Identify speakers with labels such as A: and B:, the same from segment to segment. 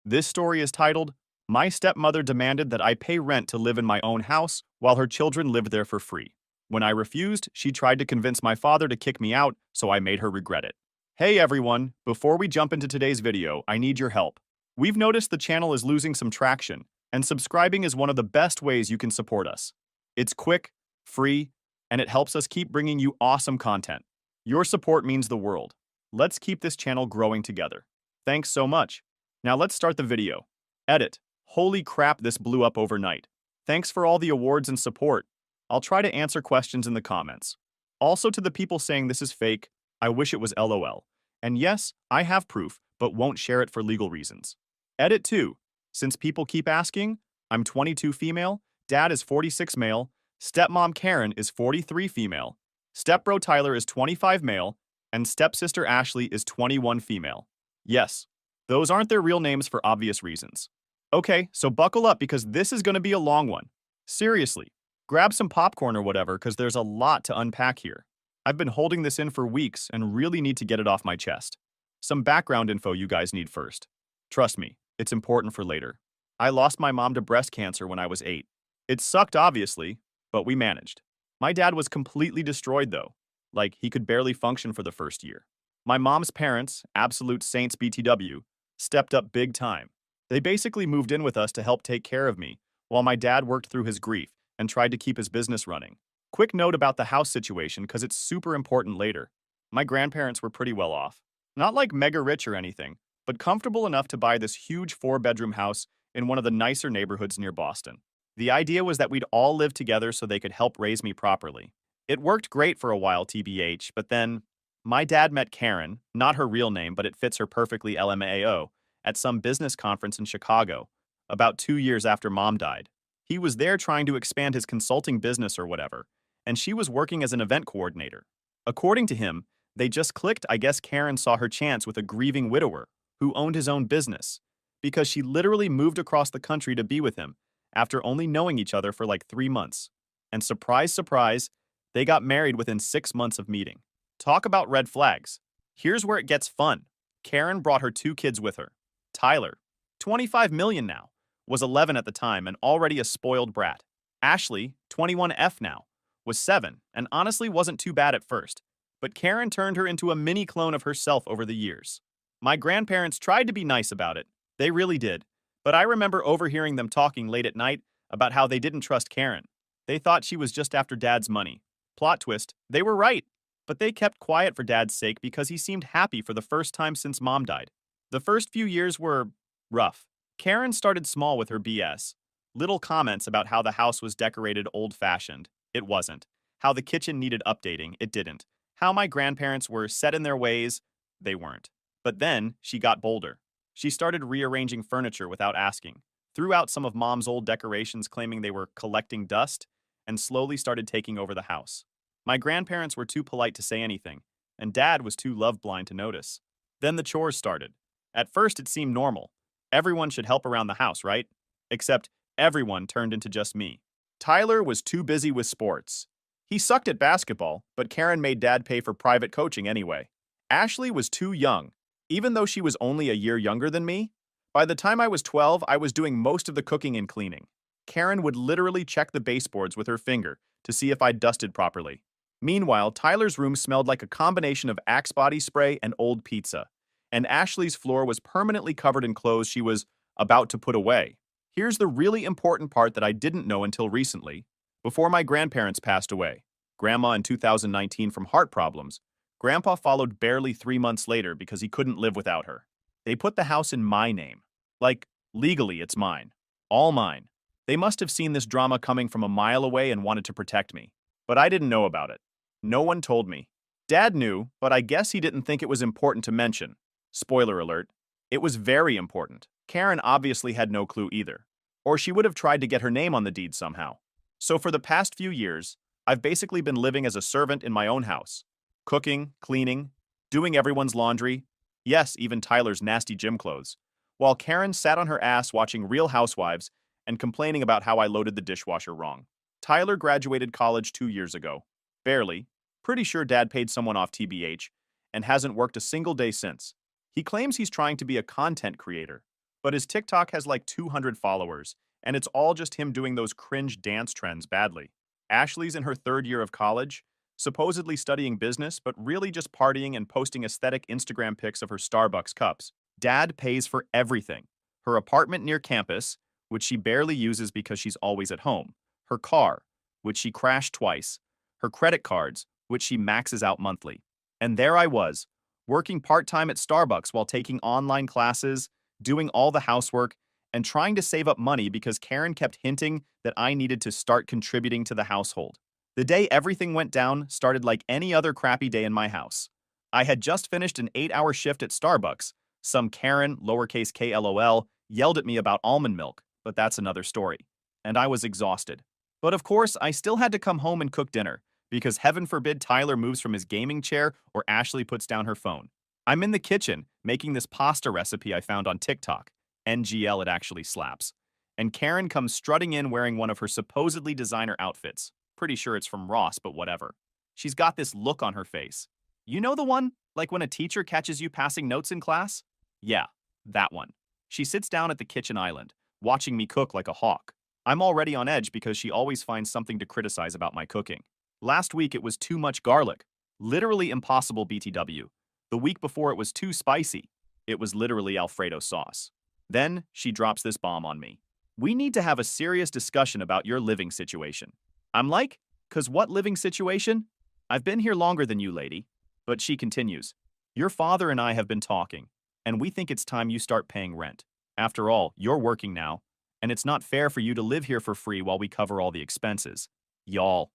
A: This story is titled, My Stepmother Demanded That I Pay Rent to Live in My Own House while her children lived there for free. When I refused, she tried to convince my father to kick me out, so I made her regret it. Hey everyone, before we jump into today's video, I need your help. We've noticed the channel is losing some traction, and subscribing is one of the best ways you can support us. It's quick, free, and it helps us keep bringing you awesome content. Your support means the world. Let's keep this channel growing together. Thanks so much. Now let's start the video. Edit. Holy crap, this blew up overnight. Thanks for all the awards and support. I'll try to answer questions in the comments. Also to the people saying this is fake, I wish it was LOL. And yes, I have proof, but won't share it for legal reasons. Edit 2. Since people keep asking, I'm 22 female, dad is 46 male, stepmom Karen is 43 female, stepbro Tyler is 25 male, and stepsister Ashley is 21 female. Yes, those aren't their real names for obvious reasons. Okay, so buckle up because this is going to be a long one. Seriously, grab some popcorn or whatever because there's a lot to unpack here. I've been holding this in for weeks and really need to get it off my chest. Some background info you guys need first. Trust me, it's important for later. I lost my mom to breast cancer when I was 8. It sucked obviously, but we managed. My dad was completely destroyed though. Like, he could barely function for the first year. My mom's parents, absolute saints BTW, stepped up big time. They basically moved in with us to help take care of me, while my dad worked through his grief and tried to keep his business running. Quick note about the house situation because it's super important later. My grandparents were pretty well off. Not like mega rich or anything, but comfortable enough to buy this huge 4-bedroom house in one of the nicer neighborhoods near Boston. The idea was that we'd all live together so they could help raise me properly. It worked great for a while, TBH, but then my dad met Karen, not her real name, but it fits her perfectly LMAO, at some business conference in Chicago, about 2 years after mom died. He was there trying to expand his consulting business or whatever, and she was working as an event coordinator. According to him, they just clicked. I guess Karen saw her chance with a grieving widower who owned his own business, because she literally moved across the country to be with him after only knowing each other for like 3 months. And surprise, surprise, they got married within 6 months of meeting. Talk about red flags. Here's where it gets fun. Karen brought her 2 kids with her. Tyler, 25 million now, was 11 at the time and already a spoiled brat. Ashley, 21F now, was 7 and honestly wasn't too bad at first, but Karen turned her into a mini clone of herself over the years. My grandparents tried to be nice about it. They really did. But I remember overhearing them talking late at night about how they didn't trust Karen. They thought she was just after Dad's money. Plot twist, they were right. But they kept quiet for Dad's sake because he seemed happy for the first time since Mom died. The first few years were rough. Karen started small with her BS. Little comments about how the house was decorated old-fashioned. It wasn't. How the kitchen needed updating. It didn't. How my grandparents were set in their ways. They weren't. But then she got bolder. She started rearranging furniture without asking, threw out some of Mom's old decorations claiming they were collecting dust, and slowly started taking over the house. My grandparents were too polite to say anything, and Dad was too love-blind to notice. Then the chores started. At first it seemed normal. Everyone should help around the house, right? Except everyone turned into just me. Tyler was too busy with sports. He sucked at basketball, but Karen made Dad pay for private coaching anyway. Ashley was too young. Even though she was only a year younger than me, by the time I was 12, I was doing most of the cooking and cleaning. Karen would literally check the baseboards with her finger to see if I'd dusted properly. Meanwhile, Tyler's room smelled like a combination of Axe body spray and old pizza, and Ashley's floor was permanently covered in clothes she was about to put away. Here's the really important part that I didn't know until recently. Before my grandparents passed away, Grandma in 2019 from heart problems, Grandpa followed barely 3 months later because he couldn't live without her. They put the house in my name. Like, legally it's mine. All mine. They must have seen this drama coming from a mile away and wanted to protect me. But I didn't know about it. No one told me. Dad knew, but I guess he didn't think it was important to mention. Spoiler alert. It was very important. Karen obviously had no clue either. Or she would have tried to get her name on the deed somehow. So for the past few years, I've basically been living as a servant in my own house. Cooking, cleaning, doing everyone's laundry, yes, even Tyler's nasty gym clothes, while Karen sat on her ass watching Real Housewives and complaining about how I loaded the dishwasher wrong. Tyler graduated college 2 years ago. Barely. Pretty sure Dad paid someone off TBH and hasn't worked a single day since. He claims he's trying to be a content creator, but his TikTok has like 200 followers, and it's all just him doing those cringe dance trends badly. Ashley's in her third year of college, supposedly studying business, but really just partying and posting aesthetic Instagram pics of her Starbucks cups. Dad pays for everything. Her apartment near campus, which she barely uses because she's always at home. Her car, which she crashed twice. Her credit cards, which she maxes out monthly. And there I was, working part-time at Starbucks while taking online classes, doing all the housework, and trying to save up money because Karen kept hinting that I needed to start contributing to the household. The day everything went down started like any other crappy day in my house. I had just finished an 8-hour shift at Starbucks. Some Karen, lowercase k LOL, yelled at me about almond milk, but that's another story. And I was exhausted. But of course, I still had to come home and cook dinner, because heaven forbid Tyler moves from his gaming chair or Ashley puts down her phone. I'm in the kitchen, making this pasta recipe I found on TikTok. NGL, it actually slaps. And Karen comes strutting in wearing one of her supposedly designer outfits. Pretty sure it's from Ross, but whatever. She's got this look on her face. You know the one? Like when a teacher catches you passing notes in class? Yeah, that one. She sits down at the kitchen island, watching me cook like a hawk. I'm already on edge because she always finds something to criticize about my cooking. Last week it was too much garlic. Literally impossible BTW. The week before it was too spicy. It was literally Alfredo sauce. Then she drops this bomb on me. We need to have a serious discussion about your living situation. I'm like, 'cause what living situation? I've been here longer than you, lady. But she continues, your father and I have been talking, and we think it's time you start paying rent. After all, you're working now, and it's not fair for you to live here for free while we cover all the expenses. Y'all.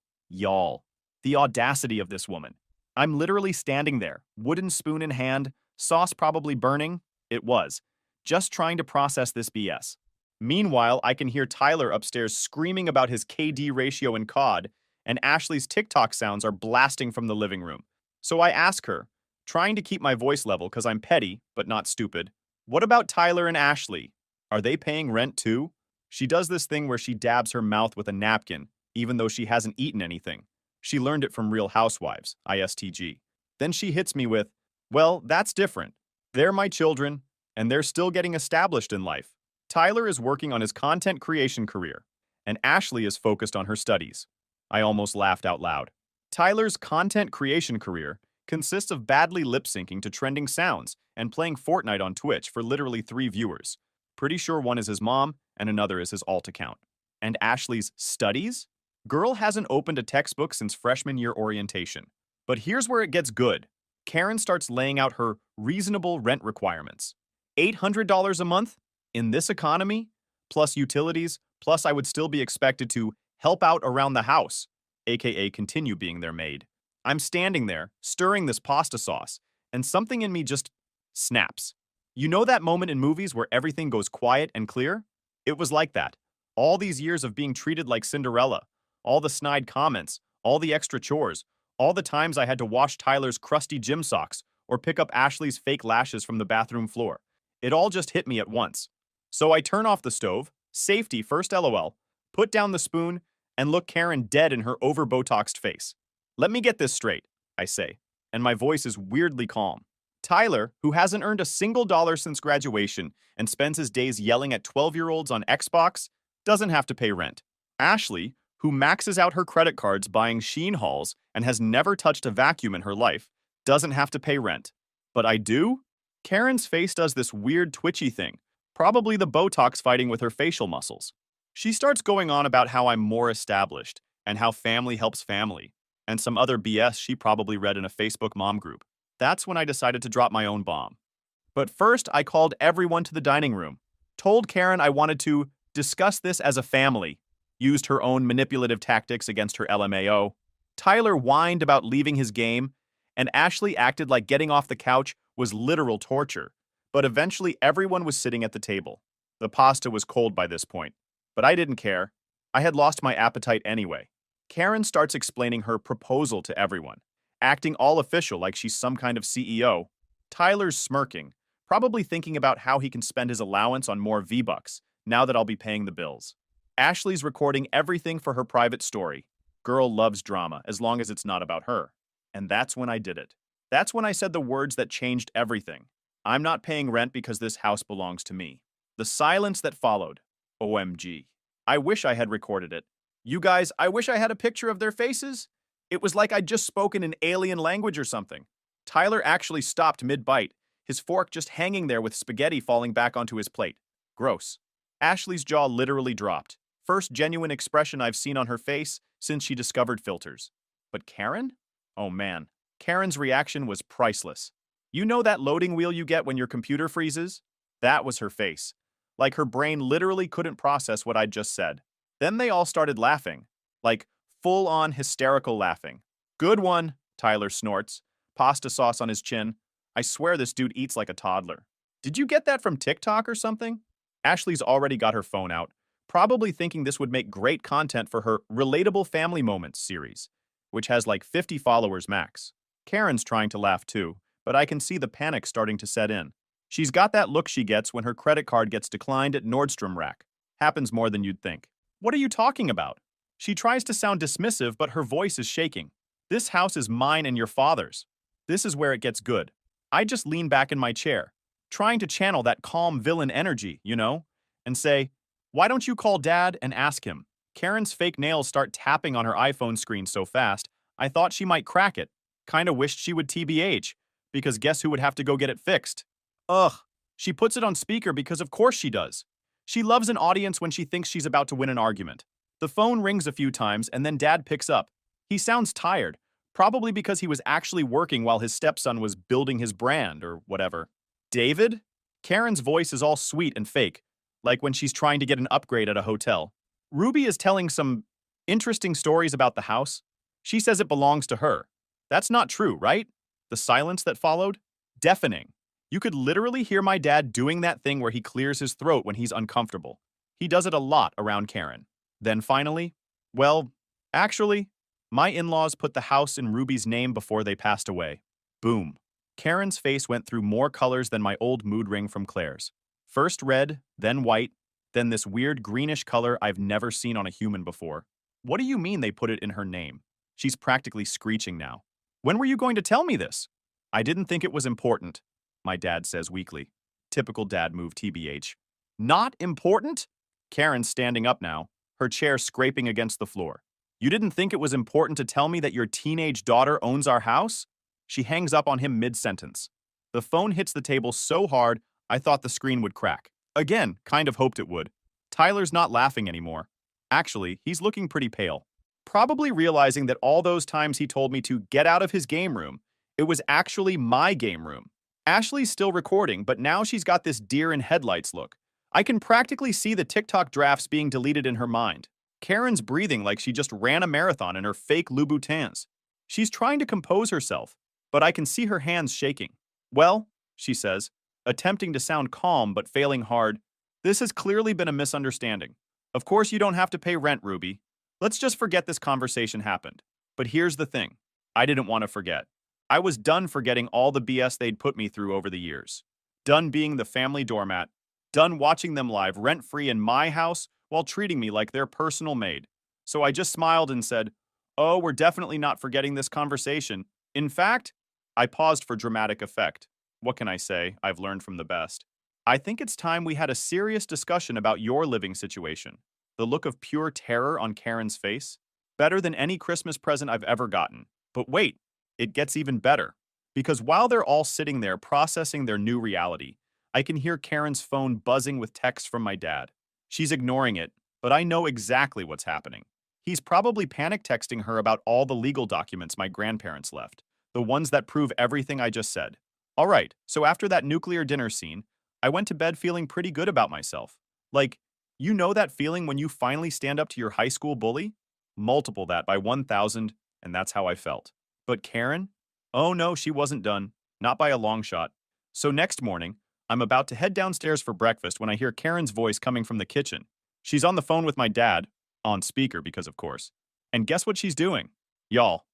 A: The audacity of this woman. I'm literally standing there, wooden spoon in hand, sauce probably burning. It was. Just trying to process this BS. Meanwhile, I can hear Tyler upstairs screaming about his KD ratio in COD, and Ashley's TikTok sounds are blasting from the living room. So I ask her, trying to keep my voice level because I'm petty, but not stupid, what about Tyler and Ashley? Are they paying rent too? She does this thing where she dabs her mouth with a napkin, even though she hasn't eaten anything. She learned it from Real Housewives, ISTG. Then she hits me with, well, that's different. They're my children, and they're still getting established in life. Tyler is working on his content creation career, and Ashley is focused on her studies. I almost laughed out loud. Tyler's content creation career consists of badly lip-syncing to trending sounds and playing Fortnite on Twitch for literally 3 viewers. Pretty sure one is his mom and another is his alt account. And Ashley's studies? Girl hasn't opened a textbook since freshman year orientation. But here's where it gets good. Karen starts laying out her reasonable rent requirements. $800 a month? In this economy? Plus utilities, plus I would still be expected to help out around the house, aka continue being their maid. I'm standing there, stirring this pasta sauce, and something in me just snaps. You know that moment in movies where everything goes quiet and clear? It was like that. All these years of being treated like Cinderella, all the snide comments, all the extra chores, all the times I had to wash Tyler's crusty gym socks or pick up Ashley's fake lashes from the bathroom floor. It all just hit me at once. So I turn off the stove, safety first LOL, put down the spoon, and look Karen dead in her over-Botoxed face. Let me get this straight, I say, and my voice is weirdly calm. Tyler, who hasn't earned a single dollar since graduation and spends his days yelling at 12-year-olds on Xbox, doesn't have to pay rent. Ashley, who maxes out her credit cards buying Shein hauls and has never touched a vacuum in her life, doesn't have to pay rent. But I do? Karen's face does this weird twitchy thing, probably the Botox fighting with her facial muscles. She starts going on about how I'm more established and how family helps family, and some other BS she probably read in a Facebook mom group. That's when I decided to drop my own bomb. But first, I called everyone to the dining room, told Karen I wanted to discuss this as a family, used her own manipulative tactics against her LMAO. Tyler whined about leaving his game, and Ashley acted like getting off the couch was literal torture. But eventually, everyone was sitting at the table. The pasta was cold by this point, but I didn't care. I had lost my appetite anyway. Karen starts explaining her proposal to everyone, acting all official like she's some kind of CEO. Tyler's smirking, probably thinking about how he can spend his allowance on more V-Bucks, now that I'll be paying the bills. Ashley's recording everything for her private story. Girl loves drama, as long as it's not about her. And that's when I did it. That's when I said the words that changed everything. I'm not paying rent because this house belongs to me. The silence that followed. OMG. I wish I had recorded it. You guys, I wish I had a picture of their faces. It was like I'd just spoken an alien language or something. Tyler actually stopped mid-bite, his fork just hanging there with spaghetti falling back onto his plate. Gross. Ashley's jaw literally dropped. First genuine expression I've seen on her face since she discovered filters. But Karen? Oh man. Karen's reaction was priceless. You know that loading wheel you get when your computer freezes? That was her face. Like her brain literally couldn't process what I'd just said. Then they all started laughing. Like, full-on hysterical laughing. Good one, Tyler snorts. Pasta sauce on his chin. I swear this dude eats like a toddler. Did you get that from TikTok or something? Ashley's already got her phone out, probably thinking this would make great content for her Relatable Family Moments series, which has like 50 followers max. Karen's trying to laugh too, but I can see the panic starting to set in. She's got that look she gets when her credit card gets declined at Nordstrom Rack. Happens more than you'd think. What are you talking about? She tries to sound dismissive, but her voice is shaking. This house is mine and your father's. This is where it gets good. I just lean back in my chair, trying to channel that calm villain energy, you know, and say, why don't you call Dad and ask him? Karen's fake nails start tapping on her iPhone screen so fast, I thought she might crack it. Kinda wished she would TBH, because guess who would have to go get it fixed? Ugh. She puts it on speaker because of course she does. She loves an audience when she thinks she's about to win an argument. The phone rings a few times and then Dad picks up. He sounds tired, probably because he was actually working while his stepson was building his brand or whatever. David? Karen's voice is all sweet and fake, like when she's trying to get an upgrade at a hotel. Ruby is telling some interesting stories about the house. She says it belongs to her. That's not true, right? The silence that followed? Deafening. You could literally hear my dad doing that thing where he clears his throat when he's uncomfortable. He does it a lot around Karen. Then finally, well, actually, my in-laws put the house in Ruby's name before they passed away. Boom. Karen's face went through more colors than my old mood ring from Claire's. First red, then white, then this weird greenish color I've never seen on a human before. What do you mean they put it in her name? She's practically screeching now. When were you going to tell me this? I didn't think it was important, my dad says weakly. Typical dad move, TBH. Not important? Karen's standing up now, her chair scraping against the floor. You didn't think it was important to tell me that your teenage daughter owns our house? She hangs up on him mid-sentence. The phone hits the table so hard, I thought the screen would crack. Again, kind of hoped it would. Tyler's not laughing anymore. Actually, he's looking pretty pale. Probably realizing that all those times he told me to get out of his game room, it was actually my game room. Ashley's still recording, but now she's got this deer in headlights look. I can practically see the TikTok drafts being deleted in her mind. Karen's breathing like she just ran a marathon in her fake Louboutins. She's trying to compose herself, but I can see her hands shaking. Well, she says, attempting to sound calm but failing hard, this has clearly been a misunderstanding. Of course you don't have to pay rent, Ruby. Let's just forget this conversation happened. But here's the thing. I didn't want to forget. I was done forgetting all the BS they'd put me through over the years. Done being the family doormat. Done watching them live rent-free in my house while treating me like their personal maid. So I just smiled and said, oh, we're definitely not forgetting this conversation. In fact, I paused for dramatic effect. What can I say? I've learned from the best. I think it's time we had a serious discussion about your living situation. The look of pure terror on Karen's face. Better than any Christmas present I've ever gotten. But wait, it gets even better. Because while they're all sitting there processing their new reality, I can hear Karen's phone buzzing with texts from my dad. She's ignoring it, but I know exactly what's happening. He's probably panic texting her about all the legal documents my grandparents left, the ones that prove everything I just said. All right, so after that nuclear dinner scene, I went to bed feeling pretty good about myself. Like, you know that feeling when you finally stand up to your high school bully? Multiple that by 1,000, and that's how I felt. But Karen? Oh no, she wasn't done. Not by a long shot. So next morning, I'm about to head downstairs for breakfast when I hear Karen's voice coming from the kitchen. She's on the phone with my dad, on speaker because of course. And guess what she's doing? Y'all,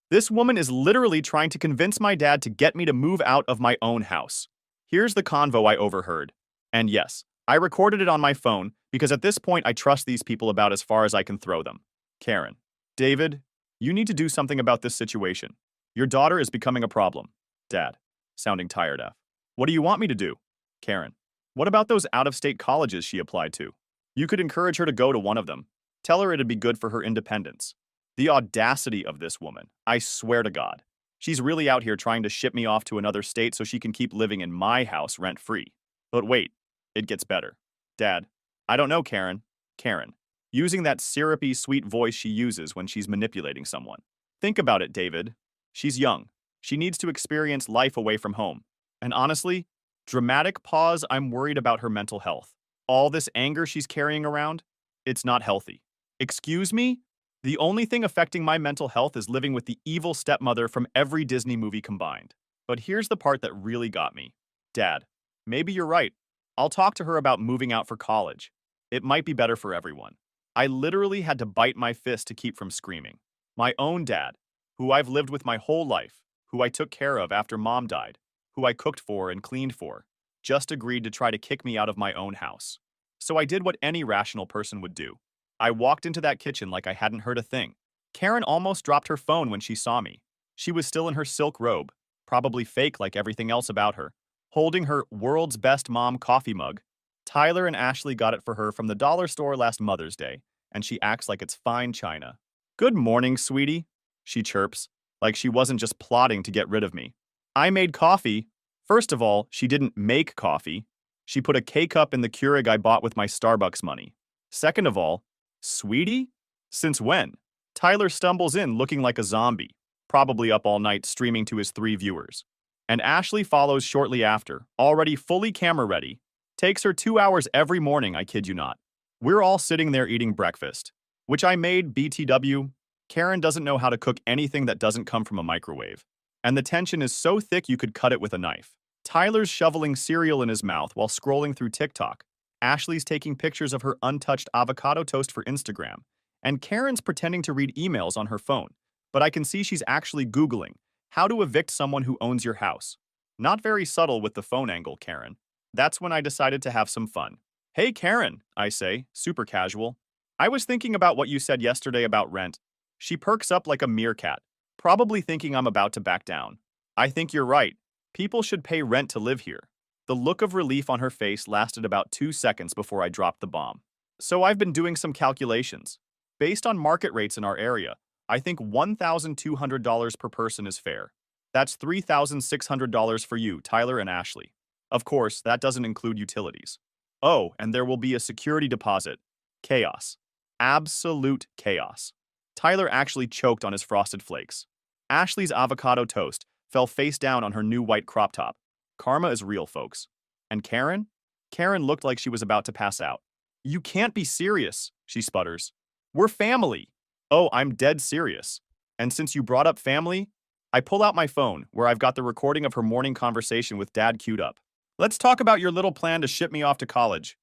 A: this woman is literally trying to convince my dad to get me to move out of my own house. Here's the convo I overheard. And yes, I recorded it on my phone because at this point I trust these people about as far as I can throw them. Karen. David, you need to do something about this situation. Your daughter is becoming a problem. Dad. Sounding tired af. What do you want me to do? Karen. What about those out-of-state colleges she applied to? You could encourage her to go to one of them. Tell her it'd be good for her independence. The audacity of this woman, I swear to God. She's really out here trying to ship me off to another state so she can keep living in my house rent-free. But wait, it gets better. Dad, I don't know, Karen. Karen. Using that syrupy, sweet voice she uses when she's manipulating someone. Think about it, David. She's young. She needs to experience life away from home. And honestly, dramatic pause, I'm worried about her mental health. All this anger she's carrying around, it's not healthy. Excuse me? The only thing affecting my mental health is living with the evil stepmother from every Disney movie combined. But here's the part that really got me. Dad, maybe you're right. I'll talk to her about moving out for college. It might be better for everyone. I literally had to bite my fist to keep from screaming. My own dad, who I've lived with my whole life, who I took care of after mom died, who I cooked for and cleaned for, just agreed to try to kick me out of my own house. So I did what any rational person would do. I walked into that kitchen like I hadn't heard a thing. Karen almost dropped her phone when she saw me. She was still in her silk robe, probably fake like everything else about her, holding her world's best mom coffee mug. Tyler and Ashley got it for her from the dollar store last Mother's Day, and she acts like it's fine china. Good morning, sweetie, she chirps, like she wasn't just plotting to get rid of me. I made coffee. First of all, she didn't make coffee. She put a K-cup in the Keurig I bought with my Starbucks money. Second of all, sweetie? Since when? Tyler stumbles in looking like a zombie, probably up all night streaming to his 3 viewers. And Ashley follows shortly after, already fully camera ready. Takes her 2 hours every morning, I kid you not. We're all sitting there eating breakfast, which I made BTW. Karen doesn't know how to cook anything that doesn't come from a microwave. And the tension is so thick you could cut it with a knife. Tyler's shoveling cereal in his mouth while scrolling through TikTok. Ashley's taking pictures of her untouched avocado toast for Instagram. And Karen's pretending to read emails on her phone. But I can see she's actually Googling how to evict someone who owns your house. Not very subtle with the phone angle, Karen. That's when I decided to have some fun. Hey, Karen, I say, super casual. I was thinking about what you said yesterday about rent. She perks up like a meerkat, probably thinking I'm about to back down. I think you're right. People should pay rent to live here. The look of relief on her face lasted about 2 seconds before I dropped the bomb. So I've been doing some calculations. Based on market rates in our area, I think $1,200 per person is fair. That's $3,600 for you, Tyler and Ashley. Of course, that doesn't include utilities. Oh, and there will be a security deposit. Chaos. Absolute chaos. Tyler actually choked on his frosted flakes. Ashley's avocado toast fell face down on her new white crop top. Karma is real, folks. And Karen? Karen looked like she was about to pass out. You can't be serious, she sputters. We're family. Oh, I'm dead serious. And since you brought up family, I pull out my phone, where I've got the recording of her morning conversation with Dad queued up. Let's talk about your little plan to ship me off to college.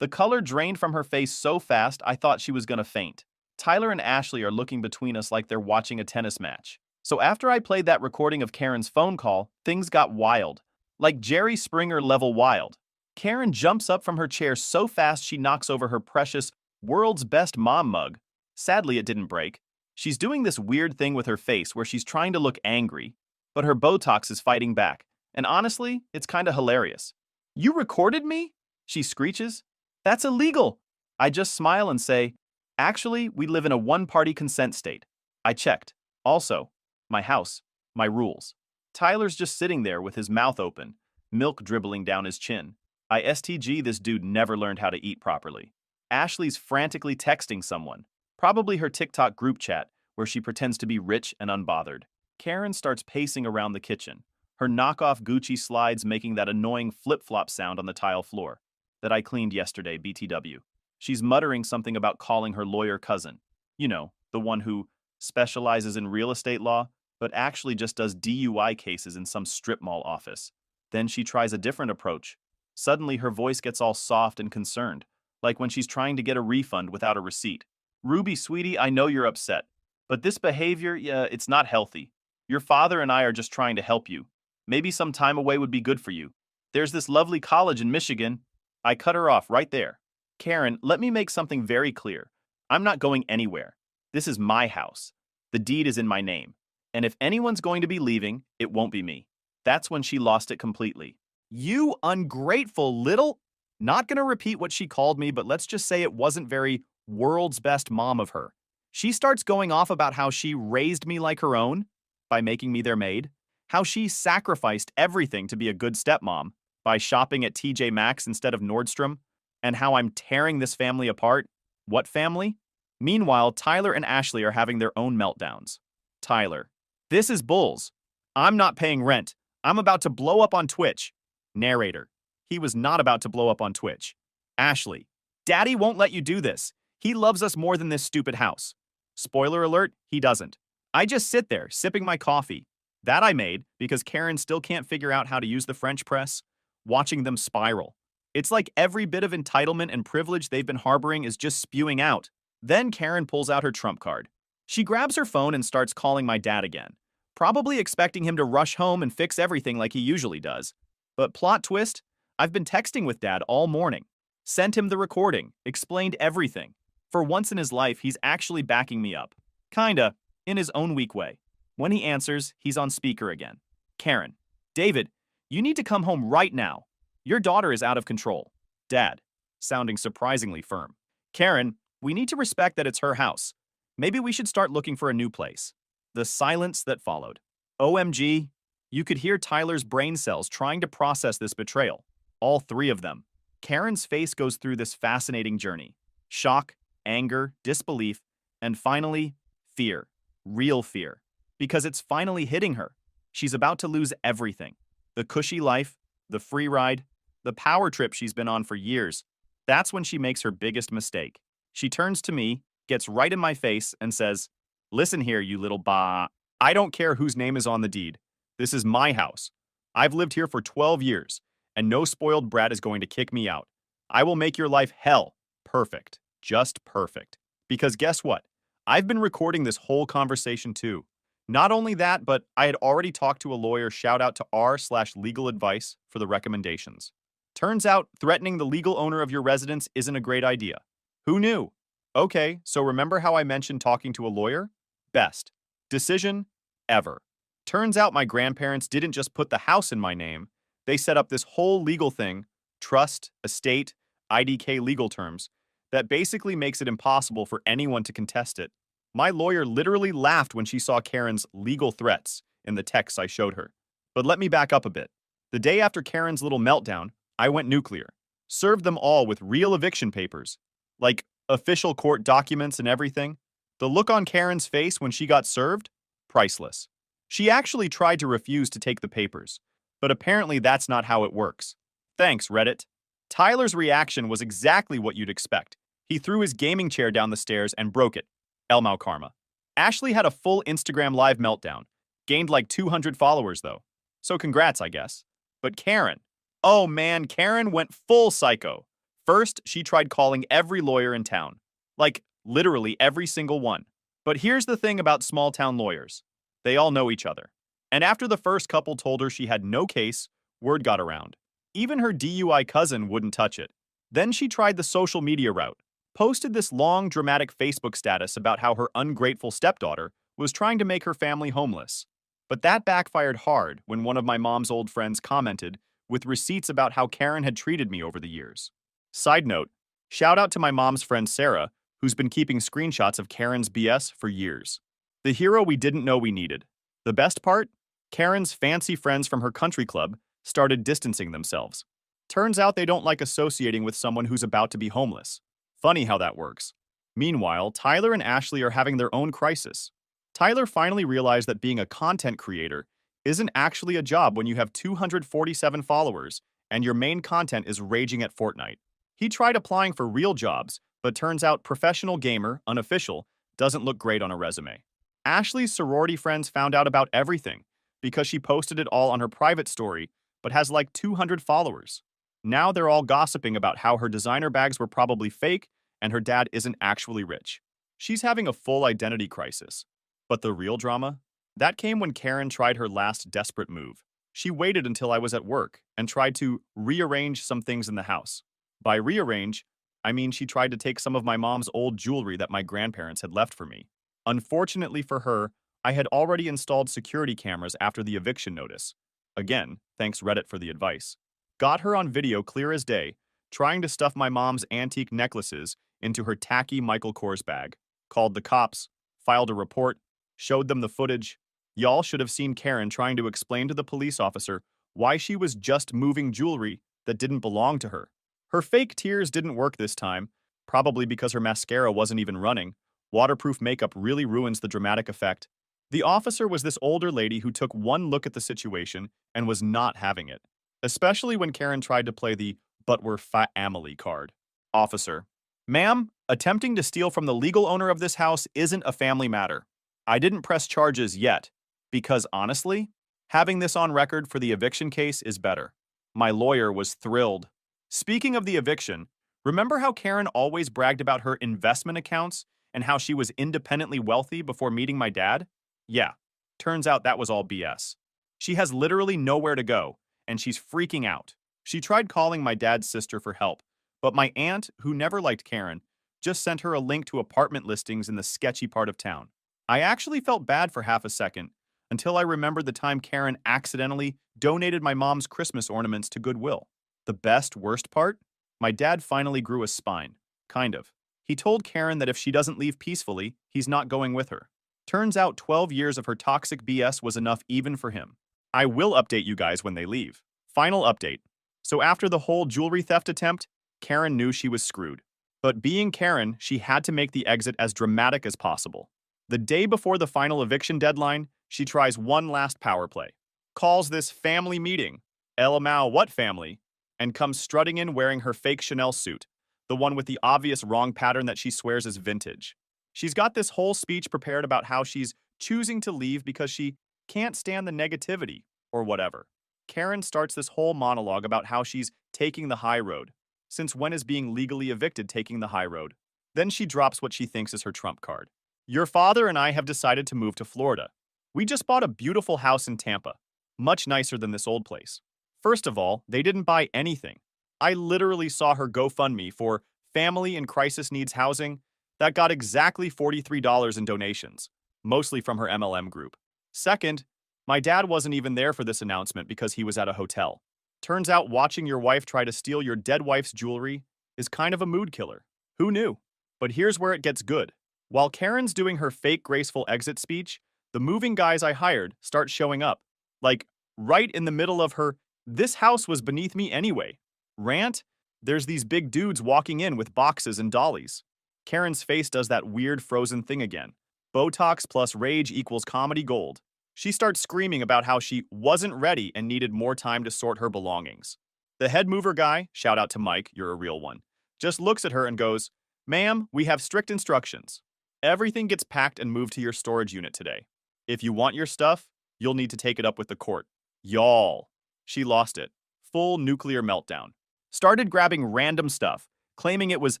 A: The color drained from her face so fast I thought she was gonna faint. Tyler and Ashley are looking between us like they're watching a tennis match. So after I played that recording of Karen's phone call, things got wild. Like Jerry Springer level wild. Karen jumps up from her chair so fast she knocks over her precious world's best mom mug. Sadly, it didn't break. She's doing this weird thing with her face where she's trying to look angry, but her Botox is fighting back. And honestly, it's kinda hilarious. You recorded me? She screeches. That's illegal. I just smile and say, actually, we live in a one-party consent state. I checked. Also, my house, my rules. Tyler's just sitting there with his mouth open, milk dribbling down his chin. STG, this dude never learned how to eat properly. Ashley's frantically texting someone, probably her TikTok group chat, where she pretends to be rich and unbothered. Karen starts pacing around the kitchen, her knockoff Gucci slides making that annoying flip-flop sound on the tile floor that I cleaned yesterday, BTW. She's muttering something about calling her lawyer cousin. You know, the one who specializes in real estate law, but actually just does DUI cases in some strip mall office. Then she tries a different approach. Suddenly her voice gets all soft and concerned, like when she's trying to get a refund without a receipt. Ruby, sweetie, I know you're upset, but this behavior, it's not healthy. Your father and I are just trying to help you. Maybe some time away would be good for you. There's this lovely college in Michigan. I cut her off right there. Karen, let me make something very clear. I'm not going anywhere. This is my house. The deed is in my name. And if anyone's going to be leaving, it won't be me. That's when she lost it completely. You ungrateful little... Not gonna repeat what she called me, but let's just say it wasn't very world's best mom of her. She starts going off about how she raised me like her own by making me their maid, how she sacrificed everything to be a good stepmom by shopping at TJ Maxx instead of Nordstrom, and how I'm tearing this family apart. What family? Meanwhile, Tyler and Ashley are having their own meltdowns. Tyler: this is bulls. I'm not paying rent. I'm about to blow up on Twitch. Narrator: he was not about to blow up on Twitch. Ashley: Daddy won't let you do this. He loves us more than this stupid house. Spoiler alert, he doesn't. I just sit there, sipping my coffee. That I made because Karen still can't figure out how to use the French press, watching them spiral. It's like every bit of entitlement and privilege they've been harboring is just spewing out. Then Karen pulls out her trump card. She grabs her phone and starts calling my dad again, probably expecting him to rush home and fix everything like he usually does. But plot twist, I've been texting with Dad all morning. Sent him the recording, explained everything. For once in his life, he's actually backing me up. Kinda, in his own weak way. When he answers, he's on speaker again. Karen: David, you need to come home right now. Your daughter is out of control. Dad, sounding surprisingly firm. Karen: we need to respect that it's her house. Maybe we should start looking for a new place. The silence that followed. OMG, you could hear Tyler's brain cells trying to process this betrayal. All three of them. Karen's face goes through this fascinating journey. Shock, anger, disbelief, and finally, fear. Real fear. Because it's finally hitting her. She's about to lose everything. The cushy life, the free ride, the power trip she's been on for years. That's when she makes her biggest mistake. She turns to me, gets right in my face, and says, "Listen here, you little ba. I don't care whose name is on the deed. This is my house. I've lived here for 12 years, and no spoiled brat is going to kick me out. I will make your life hell. Perfect. Just perfect. Because guess what? I've been recording this whole conversation too. Not only that, but I had already talked to a lawyer, shout out to r/legal advice for the recommendations. Turns out threatening the legal owner of your residence isn't a great idea. Who knew? Okay, so remember how I mentioned talking to a lawyer? Best decision ever. Turns out my grandparents didn't just put the house in my name, they set up this whole legal thing, trust, estate, IDK legal terms, that basically makes it impossible for anyone to contest it. My lawyer literally laughed when she saw Karen's legal threats in the texts I showed her. But let me back up a bit. The day after Karen's little meltdown, I went nuclear. Served them all with real eviction papers. Like official court documents and everything. The look on Karen's face when she got served? Priceless. She actually tried to refuse to take the papers. But apparently that's not how it works. Thanks, Reddit. Tyler's reaction was exactly what you'd expect. He threw his gaming chair down the stairs and broke it. Elmau karma. Ashley had a full Instagram live meltdown. Gained like 200 followers though. So congrats, I guess. But Karen. Oh man, Karen went full psycho. First, she tried calling every lawyer in town. Like, literally every single one. But here's the thing about small town lawyers. They all know each other. And after the first couple told her she had no case, word got around. Even her DUI cousin wouldn't touch it. Then she tried the social media route. Posted this long, dramatic Facebook status about how her ungrateful stepdaughter was trying to make her family homeless. But that backfired hard when one of my mom's old friends commented with receipts about how Karen had treated me over the years. Side note, shout out to my mom's friend Sarah, who's been keeping screenshots of Karen's BS for years. The hero we didn't know we needed. The best part? Karen's fancy friends from her country club started distancing themselves. Turns out they don't like associating with someone who's about to be homeless. Funny how that works. Meanwhile, Tyler and Ashley are having their own crisis. Tyler finally realized that being a content creator isn't actually a job when you have 247 followers and your main content is raging at Fortnite. He tried applying for real jobs, but turns out professional gamer, unofficial, doesn't look great on a resume. Ashley's sorority friends found out about everything because she posted it all on her private story, but has like 200 followers. Now they're all gossiping about how her designer bags were probably fake and her dad isn't actually rich. She's having a full identity crisis. But the real drama? That came when Karen tried her last desperate move. She waited until I was at work and tried to rearrange some things in the house. By rearrange, I mean she tried to take some of my mom's old jewelry that my grandparents had left for me. Unfortunately for her, I had already installed security cameras after the eviction notice. Again, thanks Reddit for the advice. Got her on video clear as day, trying to stuff my mom's antique necklaces into her tacky Michael Kors bag. Called the cops, filed a report, showed them the footage. Y'all should have seen Karen trying to explain to the police officer why she was just moving jewelry that didn't belong to her. Her fake tears didn't work this time, probably because her mascara wasn't even running. Waterproof makeup really ruins the dramatic effect. The officer was this older lady who took one look at the situation and was not having it, especially when Karen tried to play the "but we're family" card. Officer: Ma'am, attempting to steal from the legal owner of this house isn't a family matter. I didn't press charges yet, because honestly, having this on record for the eviction case is better. My lawyer was thrilled. Speaking of the eviction, remember how Karen always bragged about her investment accounts and how she was independently wealthy before meeting my dad? Yeah, turns out that was all BS. She has literally nowhere to go, and she's freaking out. She tried calling my dad's sister for help, but my aunt, who never liked Karen, just sent her a link to apartment listings in the sketchy part of town. I actually felt bad for half a second, until I remembered the time Karen accidentally donated my mom's Christmas ornaments to Goodwill. The worst part? My dad finally grew a spine. Kind of. He told Karen that if she doesn't leave peacefully, he's not going with her. Turns out 12 years of her toxic BS was enough even for him. I will update you guys when they leave. Final update. So after the whole jewelry theft attempt, Karen knew she was screwed. But being Karen, she had to make the exit as dramatic as possible. The day before the final eviction deadline, she tries one last power play. Calls this family meeting. Elamau, what family? And comes strutting in wearing her fake Chanel suit, the one with the obvious wrong pattern that she swears is vintage. She's got this whole speech prepared about how she's choosing to leave because she can't stand the negativity, or whatever. Karen starts this whole monologue about how she's taking the high road. Since when is being legally evicted taking the high road? Then she drops what she thinks is her trump card. Your father and I have decided to move to Florida. We just bought a beautiful house in Tampa, much nicer than this old place. First of all, they didn't buy anything. I literally saw her GoFundMe for Family in Crisis Needs Housing that got exactly $43 in donations, mostly from her MLM group. Second, my dad wasn't even there for this announcement because he was at a hotel. Turns out watching your wife try to steal your dead wife's jewelry is kind of a mood killer. Who knew? But here's where it gets good. While Karen's doing her fake graceful exit speech, the moving guys I hired start showing up. Like, right in the middle of her "this house was beneath me anyway" rant, there's these big dudes walking in with boxes and dollies. Karen's face does that weird frozen thing again. Botox plus rage equals comedy gold. She starts screaming about how she wasn't ready and needed more time to sort her belongings. The head mover guy, shout out to Mike, you're a real one, just looks at her and goes, "Ma'am, we have strict instructions. Everything gets packed and moved to your storage unit today. If you want your stuff, you'll need to take it up with the court." Y'all. She lost it. Full nuclear meltdown. Started grabbing random stuff, claiming it was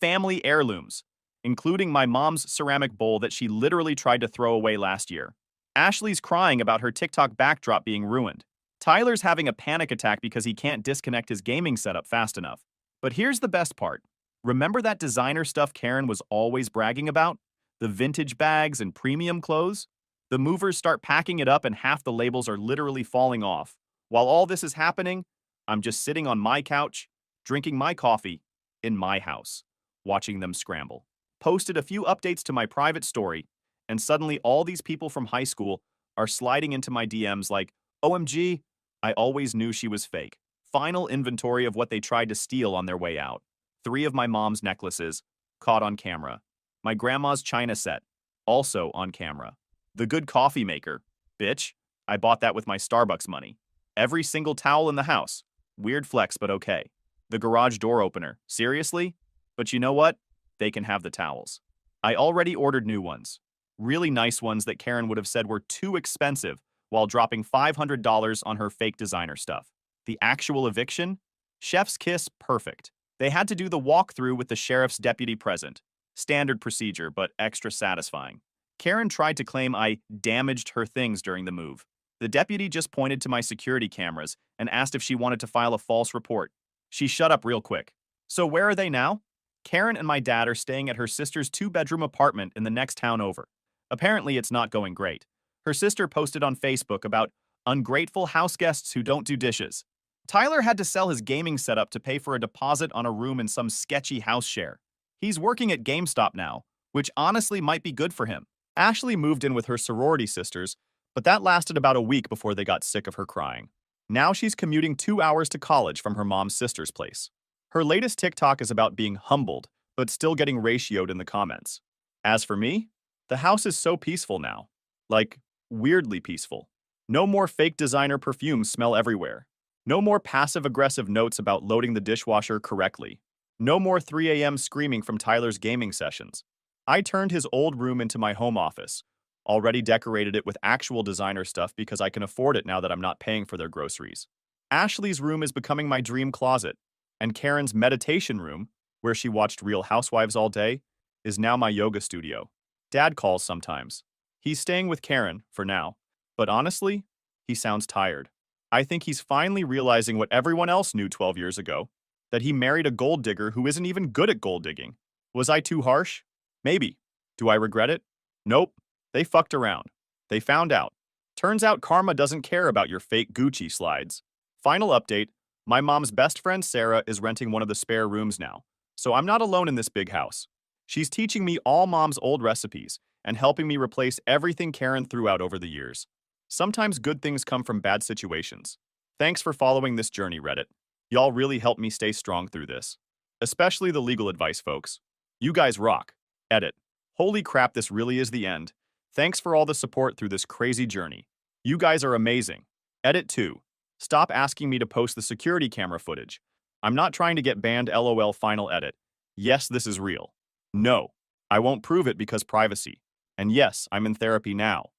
A: family heirlooms, including my mom's ceramic bowl that she literally tried to throw away last year. Ashley's crying about her TikTok backdrop being ruined. Tyler's having a panic attack because he can't disconnect his gaming setup fast enough. But here's the best part. Remember that designer stuff Karen was always bragging about? The vintage bags and premium clothes? The movers start packing it up and half the labels are literally falling off. While all this is happening, I'm just sitting on my couch, drinking my coffee, in my house, watching them scramble. Posted a few updates to my private story, and suddenly all these people from high school are sliding into my DMs like, "OMG, I always knew she was fake." Final inventory of what they tried to steal on their way out. 3 of my mom's necklaces, caught on camera. My grandma's china set, also on camera. The good coffee maker, bitch, I bought that with my Starbucks money. Every single towel in the house, weird flex but okay. The garage door opener, seriously? But you know what? They can have the towels. I already ordered new ones. Really nice ones that Karen would have said were too expensive while dropping $500 on her fake designer stuff. The actual eviction? Chef's kiss, perfect. They had to do the walkthrough with the sheriff's deputy present. Standard procedure, but extra satisfying. Karen tried to claim I damaged her things during the move. The deputy just pointed to my security cameras and asked if she wanted to file a false report. She shut up real quick. So where are they now? Karen and my dad are staying at her sister's 2-bedroom apartment in the next town over. Apparently it's not going great. Her sister posted on Facebook about ungrateful house guests who don't do dishes. Tyler had to sell his gaming setup to pay for a deposit on a room in some sketchy house share. He's working at GameStop now, which honestly might be good for him. Ashley moved in with her sorority sisters, but that lasted about a week before they got sick of her crying. Now she's commuting 2 hours to college from her mom's sister's place. Her latest TikTok is about being humbled, but still getting ratioed in the comments. As for me, the house is so peaceful now. Like, weirdly peaceful. No more fake designer perfumes smell everywhere. No more passive-aggressive notes about loading the dishwasher correctly. No more 3 a.m. screaming from Tyler's gaming sessions. I turned his old room into my home office, already decorated it with actual designer stuff because I can afford it now that I'm not paying for their groceries. Ashley's room is becoming my dream closet, and Karen's meditation room, where she watched Real Housewives all day, is now my yoga studio. Dad calls sometimes. He's staying with Karen, for now, but honestly, he sounds tired. I think he's finally realizing what everyone else knew 12 years ago, that he married a gold digger who isn't even good at gold digging. Was I too harsh? Maybe. Do I regret it? Nope. They fucked around. They found out. Turns out karma doesn't care about your fake Gucci slides. Final update, my mom's best friend Sarah is renting one of the spare rooms now, so I'm not alone in this big house. She's teaching me all mom's old recipes and helping me replace everything Karen threw out over the years. Sometimes good things come from bad situations. Thanks for following this journey, Reddit. Y'all really helped me stay strong through this. Especially the legal advice folks. You guys rock. Edit. Holy crap, this really is the end. Thanks for all the support through this crazy journey. You guys are amazing. Edit 2. Stop asking me to post the security camera footage. I'm not trying to get banned, lol. Final edit. Yes, this is real. No, I won't prove it because privacy. And yes, I'm in therapy now.